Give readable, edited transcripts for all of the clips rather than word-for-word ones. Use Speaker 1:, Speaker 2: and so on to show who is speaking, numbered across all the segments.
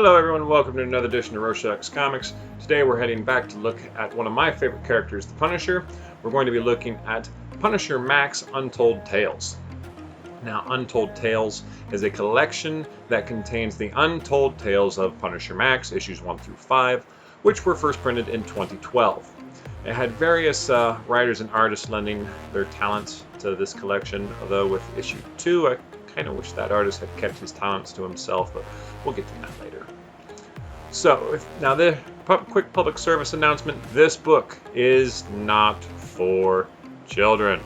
Speaker 1: Hello everyone, welcome to another edition of Rorschach's Comics. Today we're heading back to look at one of my favorite characters, the Punisher. We're going to be looking at Punisher Mac's Untold Tales. Now, Untold Tales is a collection that contains the Untold Tales of Punisher Max, issues 1 through 5, which were first printed in 2012. It had various writers and artists lending their talents to this collection, although with issue 2, I kind of wish that artist had kept his talents to himself, but we'll get to that later. So, now the quick public service announcement, this book is not for children.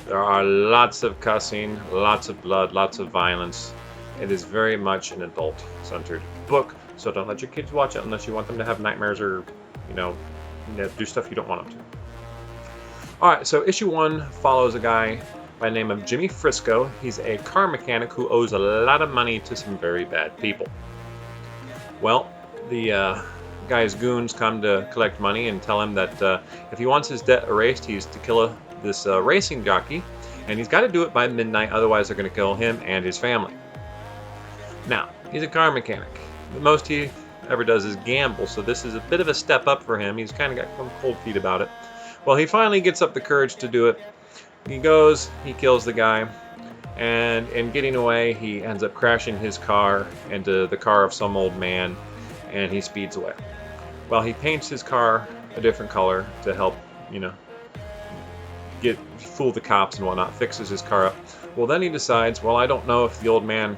Speaker 1: There are lots of cussing, lots of blood, lots of violence. It is very much an adult-centered book, so don't let your kids watch it unless you want them to have nightmares or, do stuff you don't want them to. Alright, so issue 1 follows a guy by the name of Jimmy Frisco. He's a car mechanic who owes a lot of money to some very bad people. Well, the guy's goons come to collect money and tell him that if he wants his debt erased, he's to kill this racing jockey, and he's got to do it by midnight, otherwise they're going to kill him and his family. Now, he's a car mechanic. The most he ever does is gamble, so this is a bit of a step up for him. He's kind of got some cold feet about it. Well, he finally gets up the courage to do it. He goes, he kills the guy, and in getting away, he ends up crashing his car into the car of some old man, and he speeds away. Well, he paints his car a different color to help, fool the cops and whatnot, fixes his car up. Well, then he decides, well, I don't know if the old man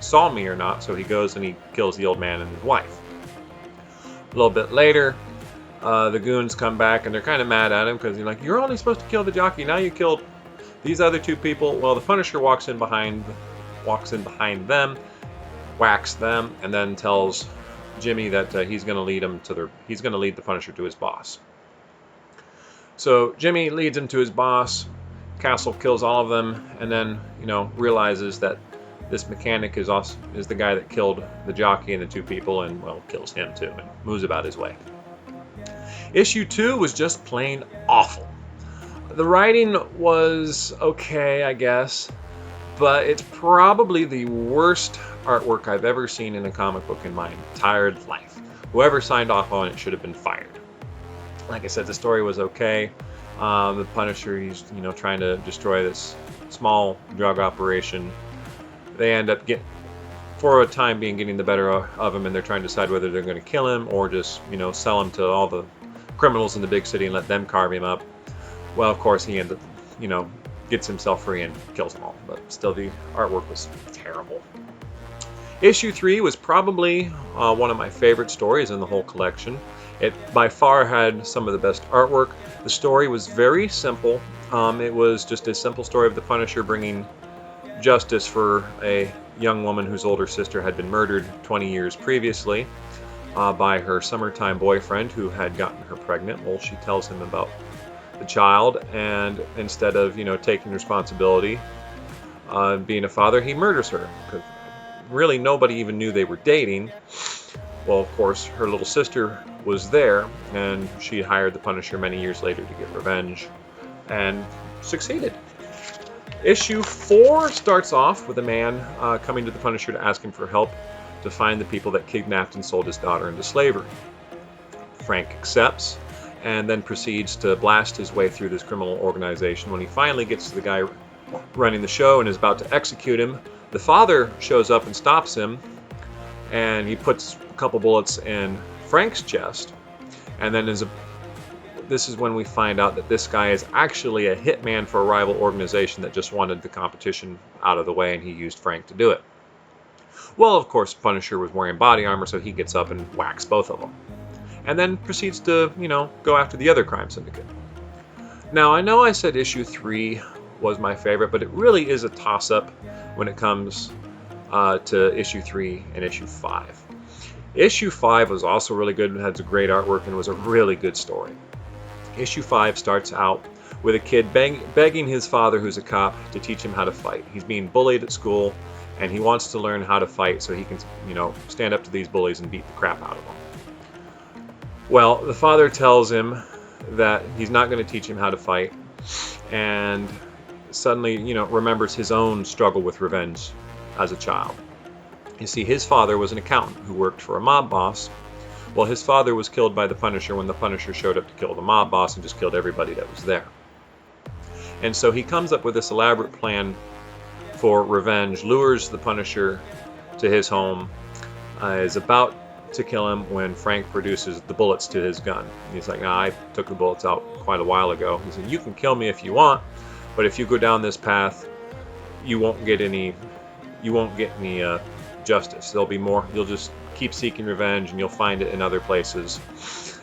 Speaker 1: saw me or not, so he goes and he kills the old man and his wife. A little bit later, the goons come back and they're kind of mad at him because they're like, you're only supposed to kill the jockey, now you killed these other two people. Well, the Punisher walks in behind them, whacks them, and then tells Jimmy that he's going to lead the Punisher to his boss. So Jimmy leads him to his boss. Castle kills all of them, and then realizes that this mechanic is the guy that killed the jockey and the two people, and kills him too, and moves about his way. Issue 2 was just plain awful. The writing was okay, I guess, but it's probably the worst artwork I've ever seen in a comic book in my entire life. Whoever signed off on it should have been fired. Like I said, the story was okay. The Punisher, he's trying to destroy this small drug operation. They end up for a time being getting the better of him, and they're trying to decide whether they're going to kill him or just sell him to all the criminals in the big city and let them carve him up. Well, of course, he ends up gets himself free and kills them all, but still the artwork was terrible. Issue 3 was probably one of my favorite stories in the whole collection. It by far had some of the best artwork. The story was very simple. It was just a simple story of the Punisher bringing justice for a young woman whose older sister had been murdered 20 years previously by her summertime boyfriend who had gotten her pregnant. Well, she tells him about the child, and instead of taking responsibility, being a father, he murders her. Because really nobody even knew they were dating. Well, of course, her little sister was there, and she hired the Punisher many years later to get revenge, and succeeded. Issue 4 starts off with a man coming to the Punisher to ask him for help to find the people that kidnapped and sold his daughter into slavery. Frank accepts, and then proceeds to blast his way through this criminal organization. When he finally gets to the guy running the show and is about to execute him, the father shows up and stops him, and he puts a couple bullets in Frank's chest. And then this is when we find out that this guy is actually a hitman for a rival organization that just wanted the competition out of the way, and he used Frank to do it. Well, of course, Punisher was wearing body armor, so he gets up and whacks both of them. And then proceeds to, go after the other crime syndicate. Now, I know I said issue 3 was my favorite, but it really is a toss-up when it comes to issue 3 and issue 5. Issue 5 was also really good and had great artwork and was a really good story. Issue 5 starts out with a kid begging his father, who's a cop, to teach him how to fight. He's being bullied at school, and he wants to learn how to fight so he can, stand up to these bullies and beat the crap out of them. Well, the father tells him that he's not going to teach him how to fight, and suddenly, remembers his own struggle with revenge as a child. You see, his father was an accountant who worked for a mob boss. Well, his father was killed by the Punisher when the Punisher showed up to kill the mob boss and just killed everybody that was there. And so he comes up with this elaborate plan for revenge, lures the Punisher to his home, is about to kill him when Frank produces the bullets to his gun. He's like, "Nah, I took the bullets out quite a while ago." He said, "You can kill me if you want, but if you go down this path, you won't get any justice. There'll be more. You'll just keep seeking revenge, and you'll find it in other places.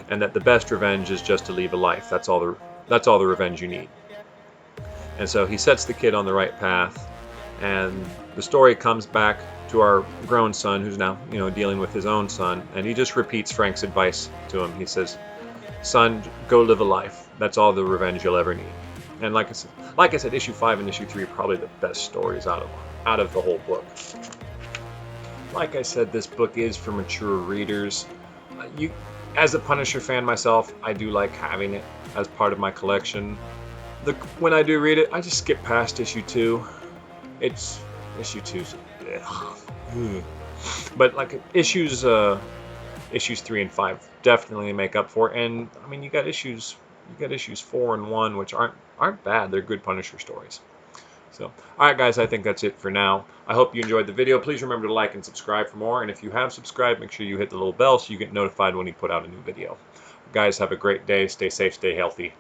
Speaker 1: And that the best revenge is just to leave a life. That's all the revenge you need." And so he sets the kid on the right path, and the story comes back to our grown son, who's now, dealing with his own son, and he just repeats Frank's advice to him. He says, "Son, go live a life. That's all the revenge you'll ever need." And like I said, issue 5 and issue 3 are probably the best stories out of the whole book. Like I said, this book is for mature readers. As a Punisher fan myself, I do like having it as part of my collection. When I do read it, I just skip past issue 2. Issue 2's, but like issues 3 and 5 definitely make up for it. And I mean, you got issues 4 and 1, which aren't bad. They're good Punisher stories. So, alright guys, I think that's it for now. I hope you enjoyed the video. Please remember to like and subscribe for more. And if you have subscribed, make sure you hit the little bell so you get notified when we put out a new video. Guys, have a great day. Stay safe, stay healthy.